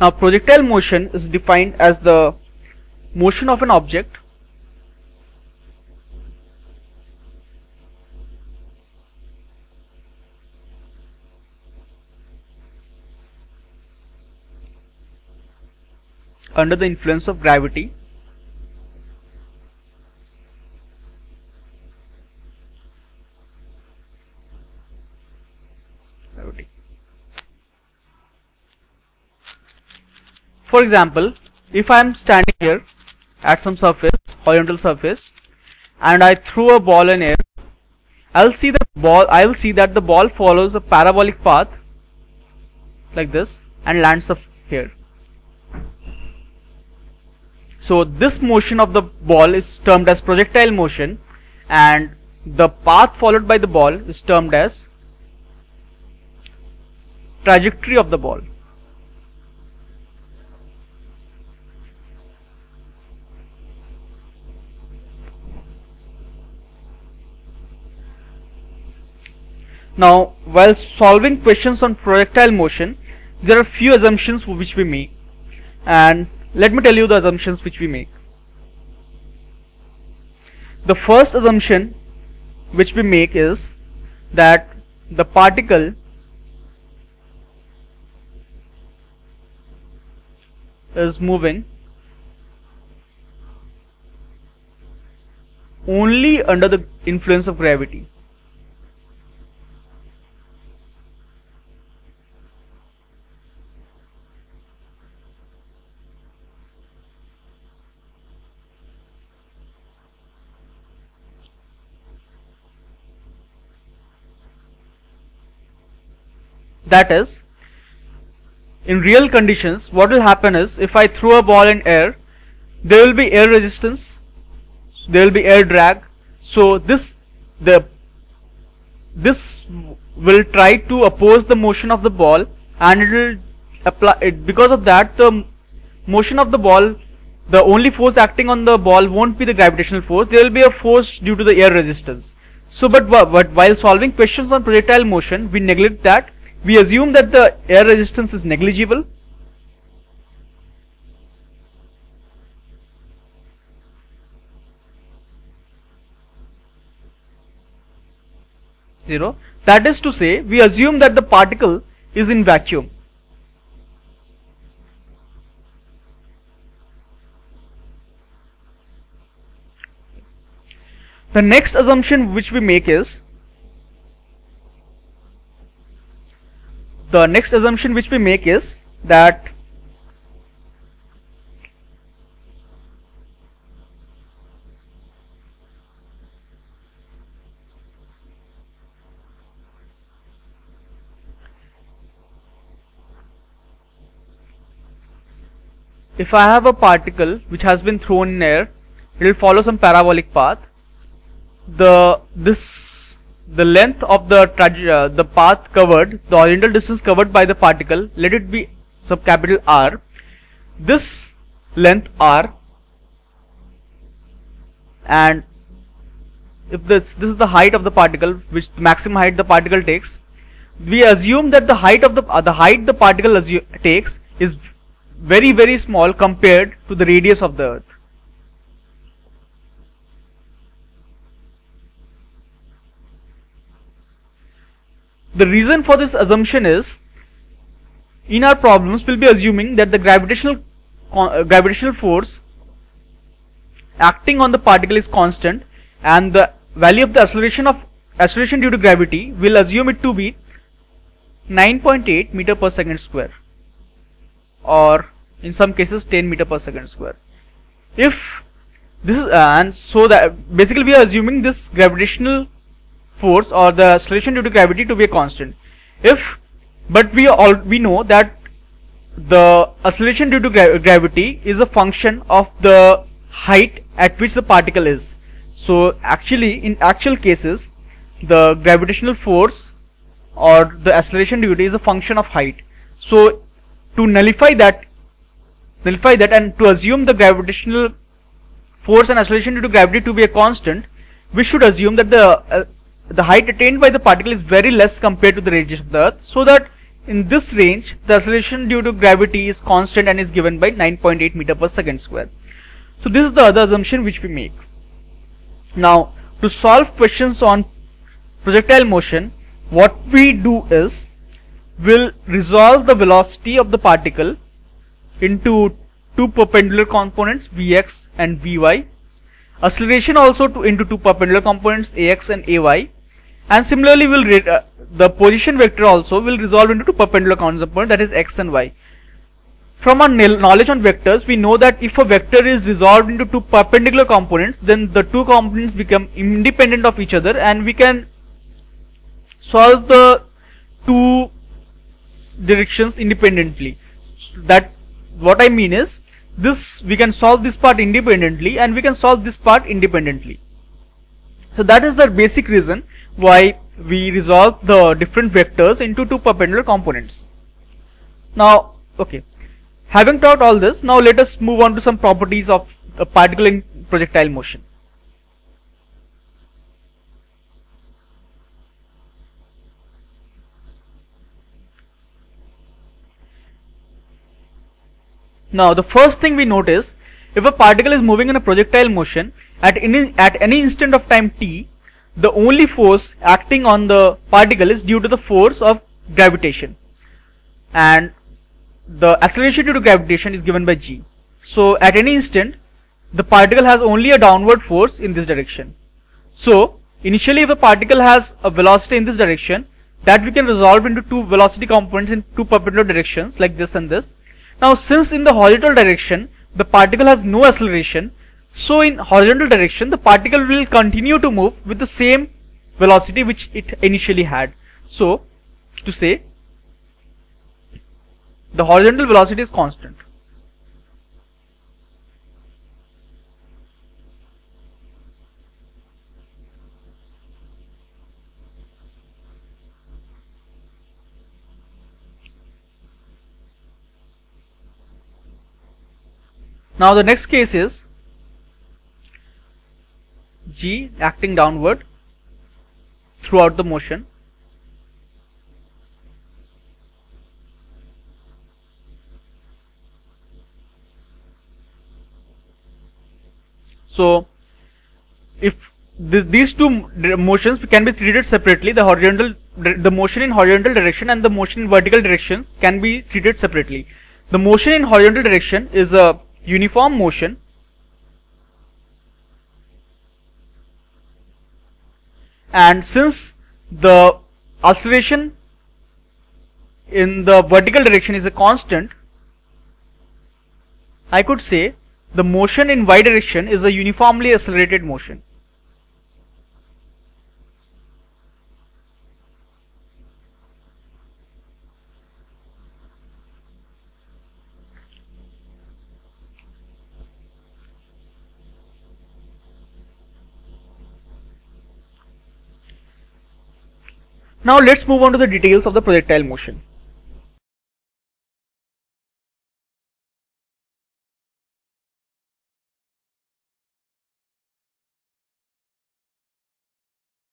Now projectile motion is defined as the motion of an object under the influence of gravity For example, if I am standing here at some surface, horizontal surface, and I throw a ball in air, I'll see that the ball follows a parabolic path like this and lands up here. So this motion of the ball is termed as projectile motion, and the path followed by the ball is termed as trajectory of the ball. Now, while solving questions on projectile motion, there are few assumptions which we make, and let me tell you the assumptions which we make. The first assumption which we make is that the particle is moving only under the influence of gravity. That is, in real conditions, what will happen is, if I throw a ball in air, there will be air resistance, there will be air drag. So this will try to oppose the motion of the ball, and it will apply it. Because of that, the motion of the ball, the only force acting on the ball won't be the gravitational force. There will be a force due to the air resistance. So, but while solving questions on projectile motion, we neglect that. We assume that the air resistance is negligible. Zero. That is to say, we assume that the particle is in vacuum. The next assumption which we make is that if I have a particle which has been thrown in air, it will follow some parabolic path. The length of the path covered, the horizontal distance covered by the particle, let it be sub capital R. This length R, and if this is the height of the particle, which the maximum height the particle takes, we assume that the height of the particle takes is very, very small compared to the radius of the Earth. The reason for this assumption is, in our problems we'll be assuming that the gravitational force acting on the particle is constant, and the value of the acceleration due to gravity, we'll assume it to be 9.8 meter per second square, or in some cases 10 meter per second square. If this is and so that basically we are assuming this gravitational force or the acceleration due to gravity to be a constant. But we know that the acceleration due to gravity is a function of the height at which the particle is. So actually, in actual cases, the gravitational force or the acceleration due to is a function of height. So to nullify that and to assume the gravitational force and acceleration due to gravity to be a constant, we should assume that the height attained by the particle is very less compared to the radius of the Earth, so that in this range, the acceleration due to gravity is constant and is given by 9.8 meter per second square. So this is the other assumption which we make. Now, to solve questions on projectile motion, what we do is, we'll resolve the velocity of the particle into two perpendicular components, Vx and Vy. Acceleration also into two perpendicular components, Ax and Ay. And similarly, the position vector also will resolve into two perpendicular components, that is x and y. From our knowledge on vectors, we know that if a vector is resolved into two perpendicular components, then the two components become independent of each other, and we can solve the two directions independently. That what I mean is, this we can solve this part independently and we can solve this part independently. So that is the basic reason why we resolve the different vectors into two perpendicular components. Now, okay, having taught all this, now let us move on to some properties of a particle in projectile motion. Now, the first thing we notice, if a particle is moving in a projectile motion at any instant of time t, the only force acting on the particle is due to the force of gravitation, and the acceleration due to gravitation is given by g. So at any instant, the particle has only a downward force in this direction. So initially, if a particle has a velocity in this direction, that we can resolve into two velocity components in two perpendicular directions, like this and this. Now, since in the horizontal direction the particle has no acceleration, so in horizontal direction the particle will continue to move with the same velocity which it initially had. So, to say, the horizontal velocity is constant. Now the next case is g acting downward throughout the motion. So if these two motions can be treated separately, the motion in horizontal direction and the motion in vertical directions can be treated separately. The motion in horizontal direction is a uniform motion, and since the acceleration in the vertical direction is a constant, I could say the motion in y direction is a uniformly accelerated motion. Now let's move on to the details of the projectile motion.